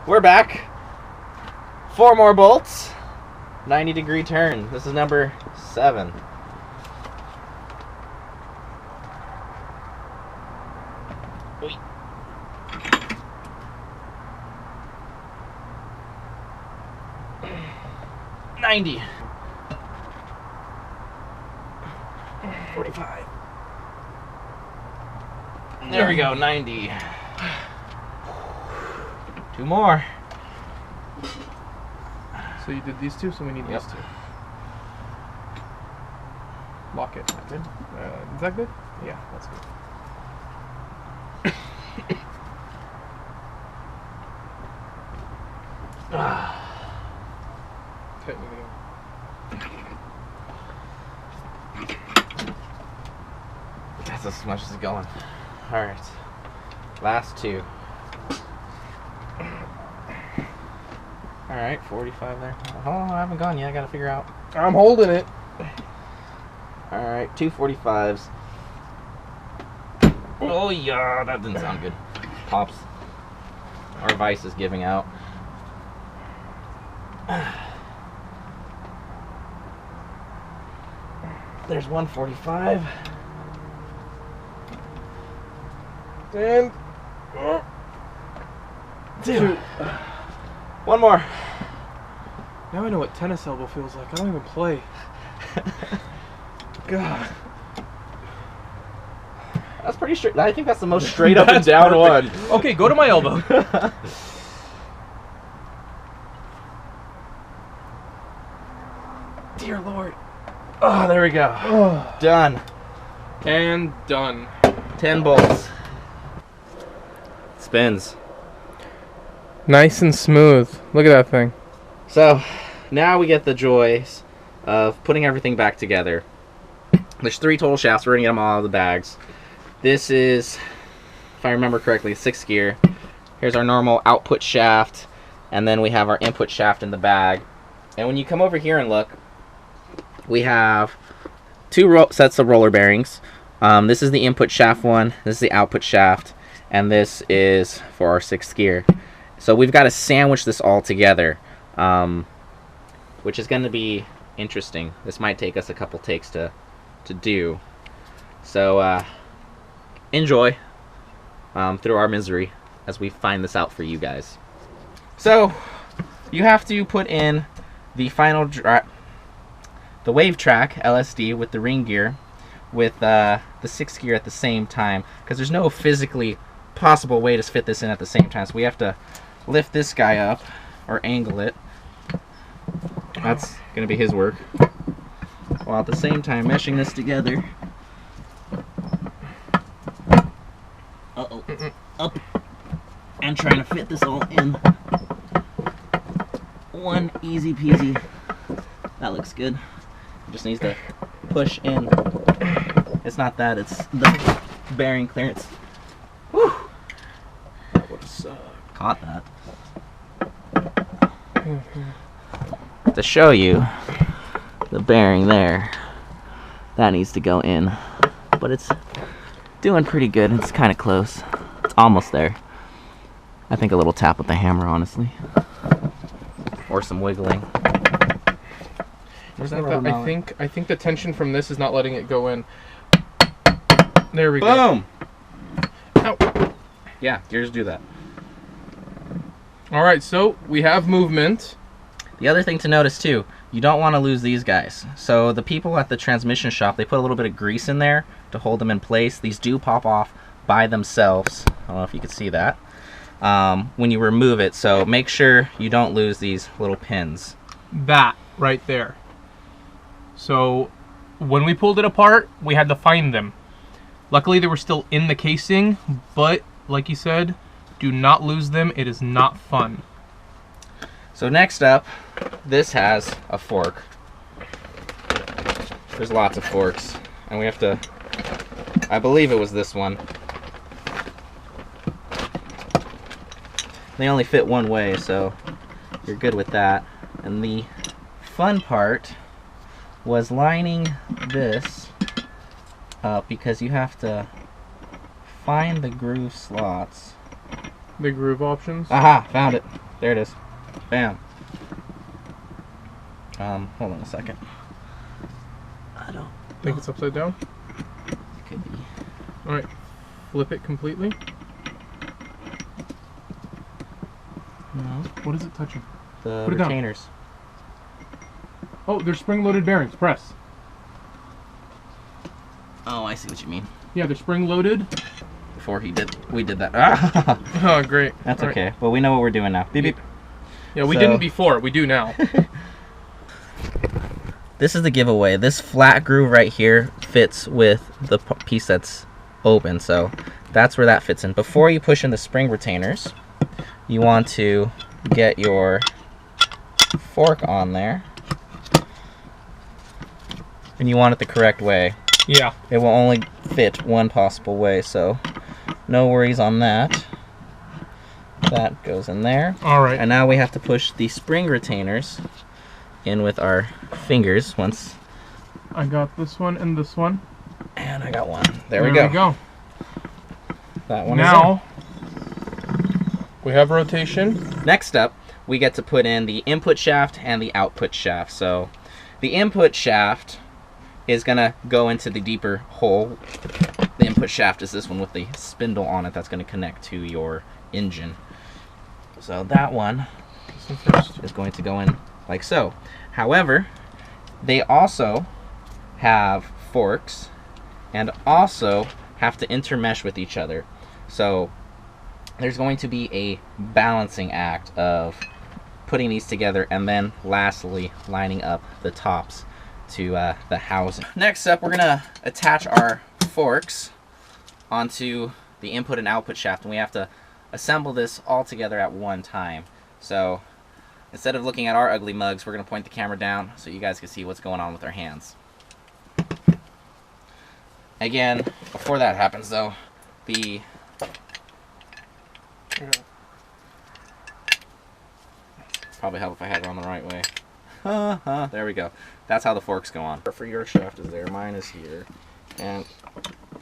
We're back. 4 more bolts. 90-degree turn. This is number 7. Wait. $90. 45. There we go, 90. 2 more. So you did these two, so we need these two. Lock it. That good? Is that good? Yeah, that's good. Okay, That's as much as it's going. Alright. Last 2. Alright, 45 there. Hold on, I haven't gone yet. I gotta figure out. I'm holding it. Alright, 2 45s. Oh, yeah, that didn't sound good. Pops. Our vice is giving out. There's 145. And 2. 1 more. Now I know what tennis elbow feels like. I don't even play. God. That's pretty straight. I think that's the most straight up and down perfect. one. Okay, go to my elbow. Dear Lord. Oh, there we go. Oh. Done. And done. 10 bolts. Spins. Nice and smooth. Look at that thing. So, now we get the joys of putting everything back together. There's 3 total shafts. We're going to get them all out of the bags. This is, if I remember correctly, 6th gear. Here's our normal output shaft, and then we have our input shaft in the bag. And when you come over here and look, we have 2 sets of roller bearings. This is the input shaft one, this is the output shaft, and this is for our 6th gear. So we've got to sandwich this all together, which is going to be interesting. This might take us a couple takes to do. So enjoy through our misery as we find this out for you guys. So you have to put in the final the wave track LSD with the ring gear with the 6th gear at the same time, because there's no physically possible way to fit this in at the same time. So we have to lift this guy up or angle it. That's gonna be his work, while at the same time meshing this together. Up and trying to fit this all in one easy peasy. That looks good. Just needs to push in. It's not that, it's the bearing clearance. Whew. That would have sucked. Caught that. To show you the bearing there, that needs to go in, but it's doing pretty good. It's kind of close. It's almost there. I think a little tap with the hammer, honestly, or some wiggling. I think the tension from this is not letting it go in. There we go. Boom! Ow. Yeah, gears do that. Alright, so we have movement. The other thing to notice too, you don't want to lose these guys. So the people at the transmission shop, they put a little bit of grease in there to hold them in place. These do pop off by themselves. I don't know if you can see that. When you remove it, so make sure you don't lose these little pins. That right there. So when we pulled it apart, we had to find them. Luckily they were still in the casing, but like you said, do not lose them. It is not fun. So next up, this has a fork. There's lots of forks, and we have to, I believe it was this one. They only fit one way, so you're good with that. And the fun part was lining this up, because you have to find the groove slots. The groove options? Aha, found it. There it is. Bam. Hold on a second. I don't think it's upside down. It could be. All right, flip it completely. No. What is it touching? The Put it retainers. down. Oh, they're spring-loaded bearings. Press. Oh, I see what you mean. Yeah, they're spring-loaded. Before we did that. Oh, great. That's all okay. right. Well, we know what we're doing now. Beep beep. Yeah, we didn't before. We do now. This is the giveaway. This flat groove right here fits with the piece that's open, so that's where that fits in. Before you push in the spring retainers, you want to get your fork on there, and you want it the correct way. Yeah. It will only fit one possible way, so no worries on that. That goes in there. All right. And now we have to push the spring retainers in with our fingers once. I got this one and this one. And I got one. There we go. That one now, is in. We have rotation. Next up, we get to put in the input shaft and the output shaft. So the input shaft is going to go into the deeper hole. The input shaft is this one with the spindle on it that's going to connect to your engine. So that one is going to go in like so. However, they also have forks and also have to intermesh with each other. So there's going to be a balancing act of putting these together and then lastly lining up the tops to the housing. Next up, we're gonna attach our forks onto the input and output shaft, and we have to assemble this all together at one time. So instead of looking at our ugly mugs, we're gonna point the camera down so you guys can see what's going on with our hands. Again, before that happens though, the probably help if I had it on the right way. There we go. That's how the forks go on. For your shaft is there, mine is here. And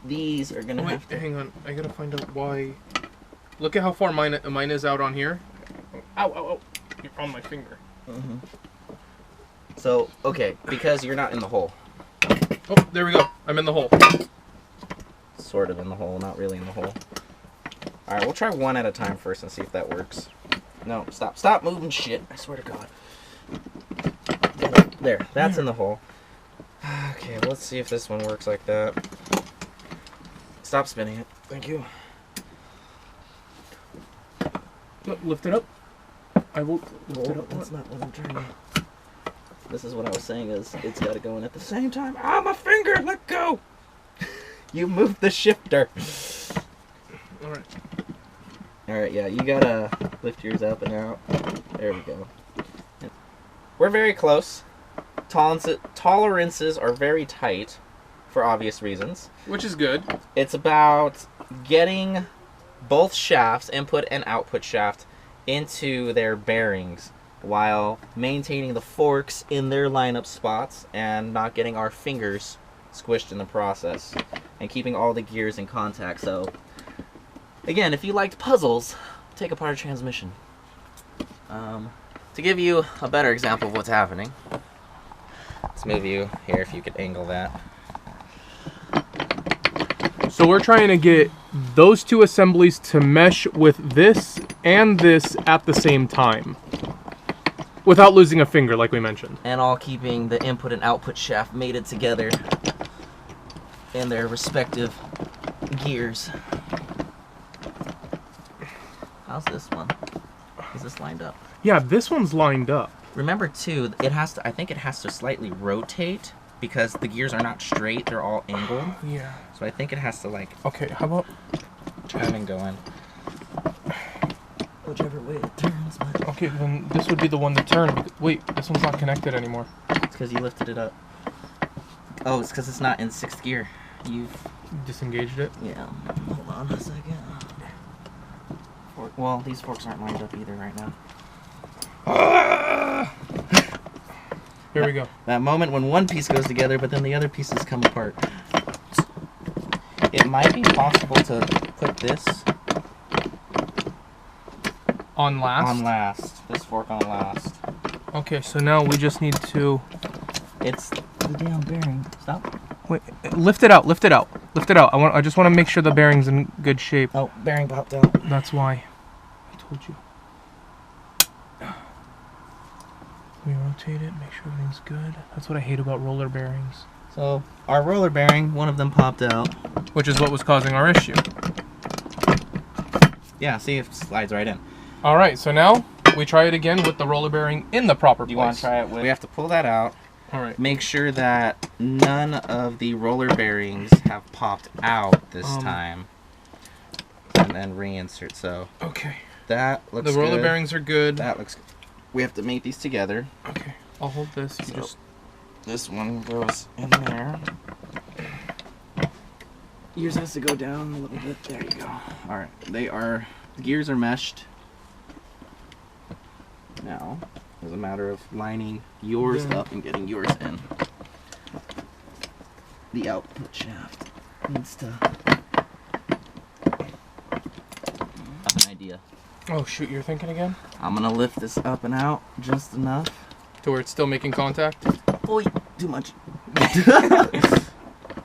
these are gonna have to... hang on, I gotta find out why. Look at how far mine is out on here. Ow, ow, ow. You're on my finger. Mm-hmm. So, okay, because you're not in the hole. Oh, there we go. I'm in the hole. Sort of in the hole, not really in the hole. Alright, we'll try one at a time first and see if that works. No, stop. Stop moving shit. I swear to God. There, that's in the hole. Okay, let's see if this one works like that. Stop spinning it. Thank you. Lift it up. I will lift it up. That's not what I'm trying to... This is what I was saying is it's got to go in at the same time. Ah, my finger! Let go! You moved the shifter. Alright. Alright, yeah, you gotta lift yours up and out. There we go. We're very close. Tolerances are very tight for obvious reasons. Which is good. It's about getting both shafts, input and output shaft, into their bearings while maintaining the forks in their lineup spots and not getting our fingers squished in the process and keeping all the gears in contact. So again, if you liked puzzles, take apart a transmission. To give you a better example of what's happening, let's move you here if you could angle that. So we're trying to get those two assemblies to mesh with this and this at the same time without losing a finger like we mentioned. And all keeping the input and output shaft mated together in their respective gears. How's this one? Is this lined up? Yeah, this one's lined up. Remember too, it has to, I think it has to slightly rotate because the gears are not straight, they're all angled. Yeah. So I think it has to like... Okay, how about... turn and go in. Whichever way it turns, but... Okay, then this would be the one to turn. Wait, this one's not connected anymore. It's because you lifted it up. Oh, it's because it's not in 6th gear. You've... disengaged it? Yeah. Hold on a second. Well, these forks aren't lined up either right now. Here we go. That moment when one piece goes together, but then the other pieces come apart. It might be possible to put this On last? On last. This fork on last. Okay, so now we just need to... It's the damn bearing. Stop. Wait, lift it out, lift it out. Lift it out. I just want to make sure the bearing's in good shape. Oh, bearing popped out. That's why. I told you. We rotate it, make sure everything's good. That's what I hate about roller bearings. So, our roller bearing, one of them popped out. Which is what was causing our issue. Yeah, see if it slides right in. Alright, so now we try it again with the roller bearing in the proper place. You want to try it with... We have to pull that out. Alright. Make sure that none of the roller bearings have popped out this time. And then reinsert. So, okay. That looks good. The roller bearings are good. That looks good. We have to mate these together. Okay. I'll hold this. You So, just... This one goes in there. Yours has to go down a little bit. There you go. Alright. The gears are meshed. Now, it's a matter of lining yours up and getting yours in. The output shaft needs to have an idea. Oh shoot, you're thinking again? I'm gonna lift this up and out just enough. To where it's still making contact? Boy, too much.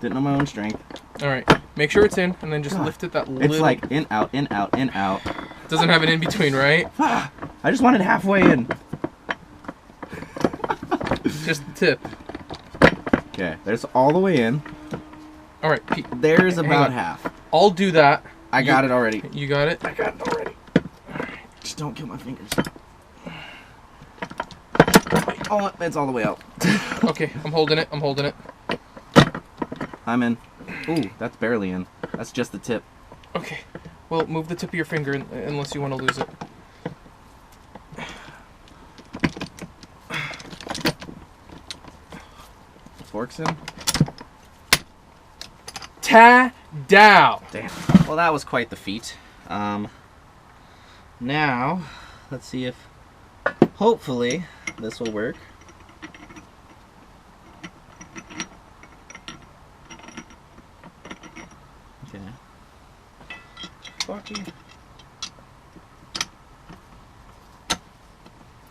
Didn't know my own strength. Alright, make sure it's in and then just lift it that little... It's like in, out, in, out, in, out. Doesn't have it in between, right? I just wanted halfway in. Just the tip. Okay, there's all the way in. Alright, There's hang about on. half. I'll do that. I got it already. You got it? I got it already. Just don't kill my fingers. Oh, it's all the way out. Okay, I'm holding it. I'm holding it. I'm in. Ooh, that's barely in. That's just the tip. Okay. Well, move the tip of your finger unless you want to lose it. Forks in. Ta-dow! Damn. Well, that was quite the feat. Now, let's see if hopefully this will work. Okay. Sparky.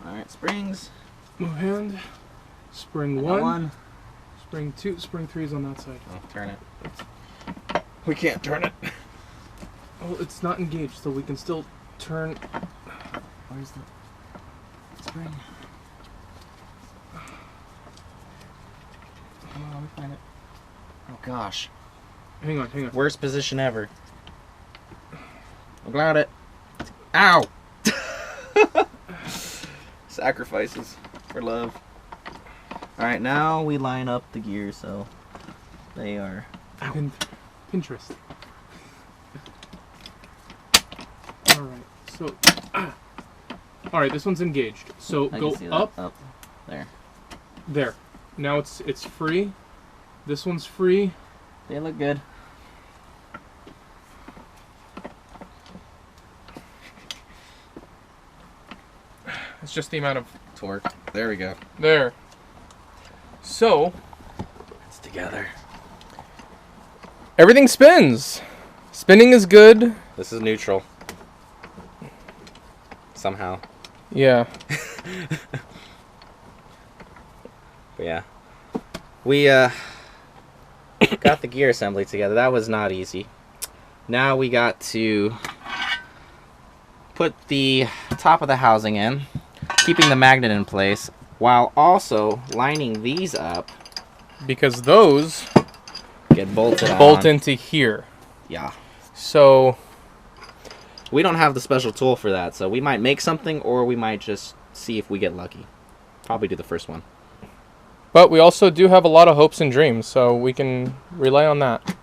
Alright, springs. Move hand. Spring one. Spring two. Spring three is on that side. Oh, turn it. We can't turn it. Oh, it's not engaged, so we can still turn. Where's the spring? Come on, let me find it. Oh gosh. Hang on, hang on. Worst position ever. I'm glad it. Ow! Sacrifices for love. Alright, now we line up the gears so they are. Pinterest. Alright, so. Alright, this one's engaged. So I go can see that. up. Up. There. There. Now it's free. This one's free. They look good. It's just the amount of Torque. There we go. there. So It's together. everything spins. Spinning is good. This is neutral. Somehow. Yeah. But yeah. We got the gear assembly together. That was not easy. Now we got to put the top of the housing in, keeping the magnet in place, while also lining these up. Because those Get bolted on. bolt into here. Yeah. So We don't have the special tool for that, so we might make something or we might just see if we get lucky. Probably do the first one. but we also do have a lot of hopes and dreams, so we can rely on that.